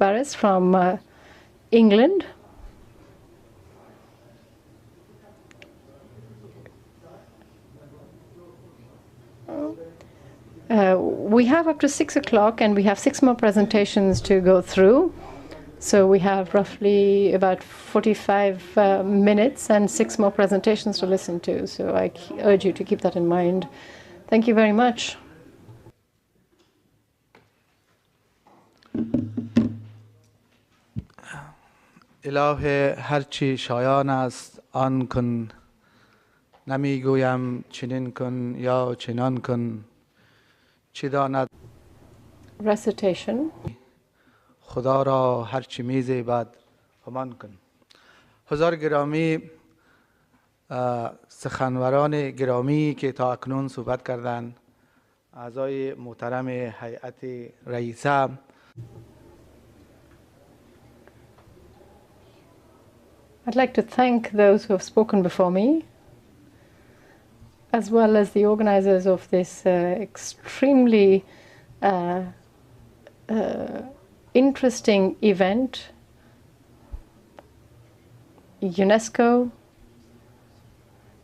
Barez from England. We have up to 6 o'clock, and we have 6 more presentations to go through. So we have roughly about 45 minutes and 6 more presentations to listen to. So I urge you to keep that in mind. Thank you very much. اله هرچی شایان است آن کن نمیگویم چنین کن یا چنان کن چی داند Recitation. خدا را هرچی میزیبد همان کن. حضار گرامی، سخنوران گرامی که تا اکنون صحبت کردند، اعضای محترم هیئت رئیسه، I'd like to thank those who have spoken before me, as well as the organizers of this extremely interesting event, UNESCO,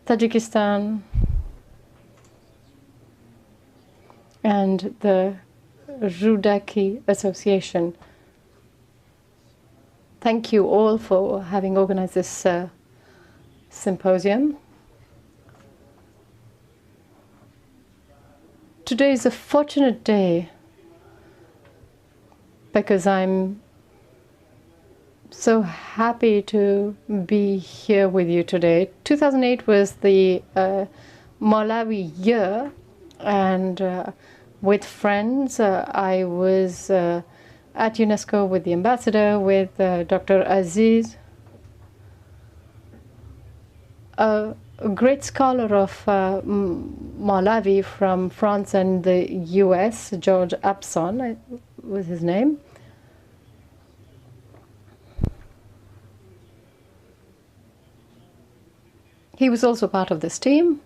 Tajikistan, and the Rudaki Association. Thank you all for having organized this symposium. Today is a fortunate day because I'm so happy to be here with you today. 2008 was the Malawi year, and with friends I was at UNESCO with the ambassador, with Dr. Aziz, a great scholar of Malawi from France and the US, George Abson was his name. He was also part of this team,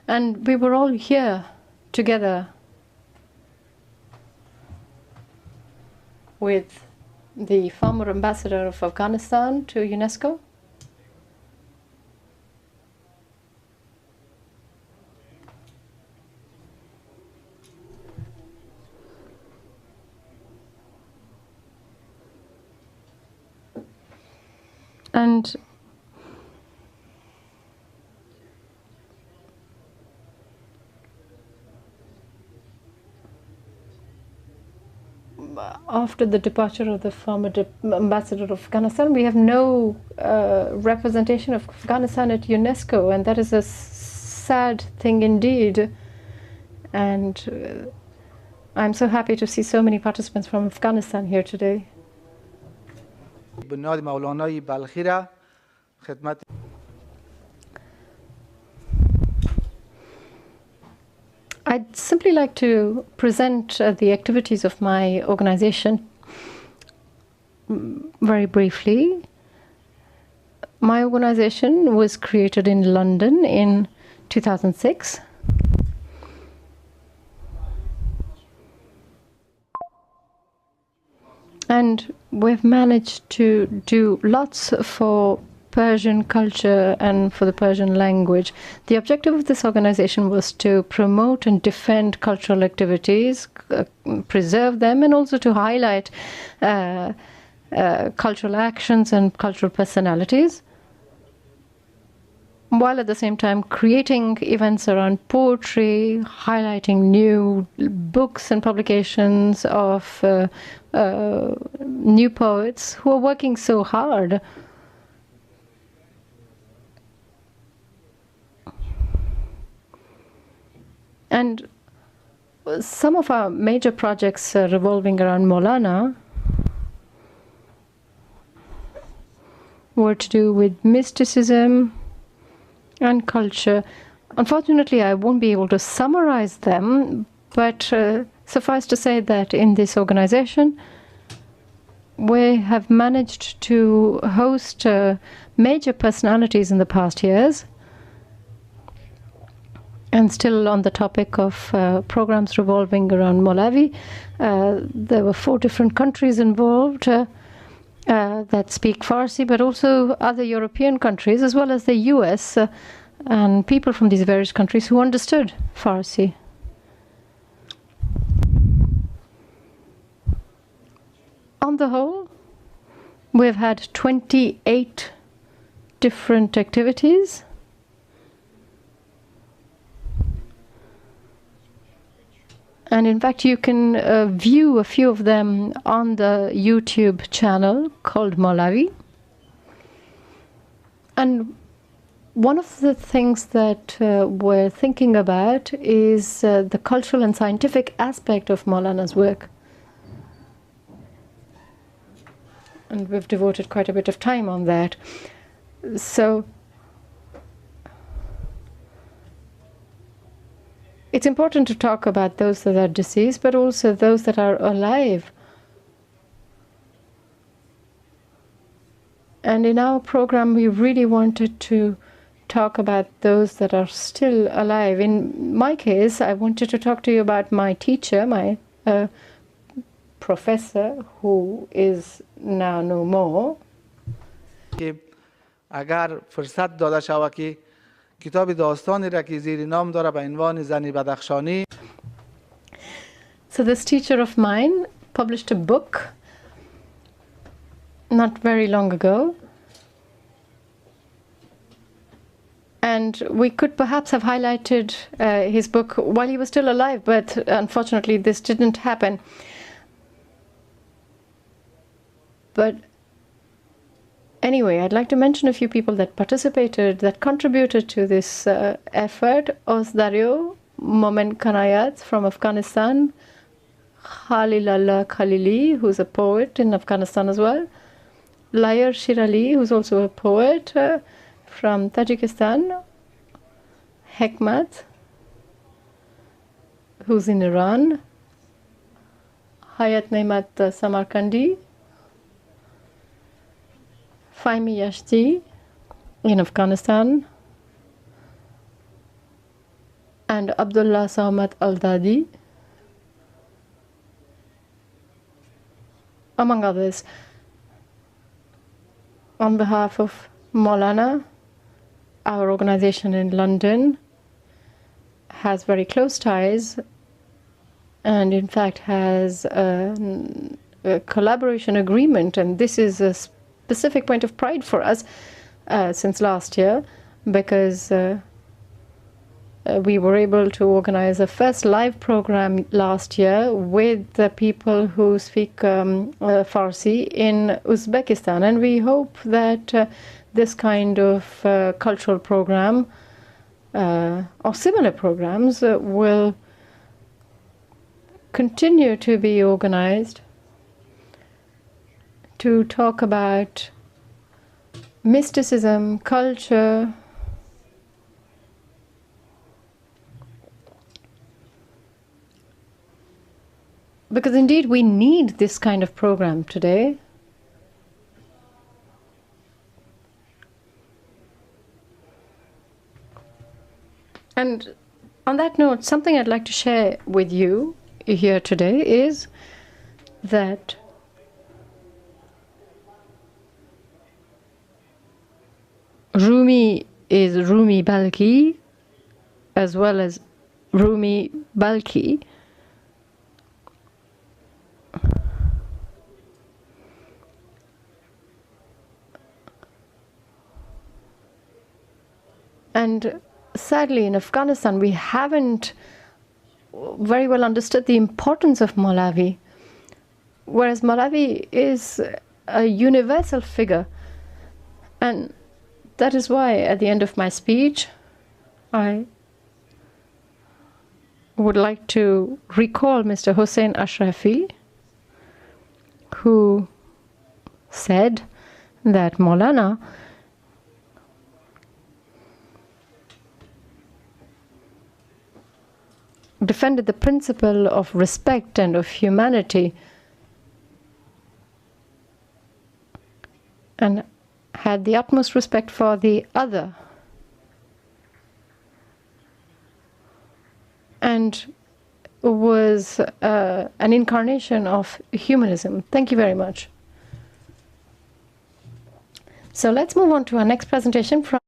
and we were all here together with the former ambassador of Afghanistan to UNESCO, and after the departure of the former ambassador of Afghanistan, we have no representation of Afghanistan at UNESCO, and that is a sad thing indeed. And I'm so happy to see so many participants from Afghanistan here today. بنیاد مولانا بلخی را خدمت I'd simply like to present the activities of my organization very briefly. My organization was created in London in 2006. And we've managed to do lots for Persian culture and for the Persian language. The objective of this organization was to promote and defend cultural activities, preserve them, and also to highlight cultural actions and cultural personalities, while at the same time creating events around poetry, highlighting new books and publications of new poets who are working so hard. And some of our major projects revolving around Mawlana were to do with mysticism and culture. Unfortunately, I won't be able to summarize them, but suffice to say that in this organization, we have managed to host major personalities in the past years. And still on the topic of programs revolving around Malawi, there were 4 different countries involved that speak Farsi, but also other European countries, as well as the US, and people from these various countries who understood Farsi. On the whole, we've had 28 different activities. And in fact, you can view a few of them on the YouTube channel called Malawi. And one of the things that we're thinking about is the cultural and scientific aspect of Mawlana's work. And we've devoted quite a bit of time on that. So it's important to talk about those that are deceased, but also those that are alive. And in our program, we really wanted to talk about those that are still alive. In my case, I wanted to talk to you about my teacher, my professor, who is now no more. اگر فرصت داده شود که کتاب داستانی را که زیر نام داره به عنوان زنی بدخشانی. So this teacher of mine published a book not very long ago. And we could perhaps have highlighted his book while he was still alive, but unfortunately this didn't happen. But anyway, I'd like to mention a few people that participated, that contributed to this effort. Osdario Momen Kanayat from Afghanistan, Khalilullah Khalili, who's a poet in Afghanistan as well, Layar Shirali, who's also a poet from Tajikistan, Hekmat, who's in Iran, Hayat Naimat Samarkandi, Fahmi Yashti in Afghanistan, and Abdullah Samat Al-Dadi, among others. On behalf of Mawlana, our organization in London has very close ties and in fact has a collaboration agreement, and this is a specific point of pride for us since last year, because we were able to organize a first live program last year with the people who speak Farsi in Uzbekistan, and we hope that this kind of cultural program or similar programs will continue to be organized to talk about mysticism, culture, because indeed we need this kind of program today. And on that note, something I'd like to share with you here today is that Rumi is Rumi Balkhy as well as Rumi Balkhy. And sadly, in Afghanistan, we haven't very well understood the importance of Malawi, whereas Malawi is a universal figure. And that is why, at the end of my speech, I would like to recall Mr. Hussein Ashrafi, who said that Mawlana defended the principle of respect and of humanity, and had the utmost respect for the other. and was an incarnation of humanism. Thank you very much. So let's move on to our next presentation from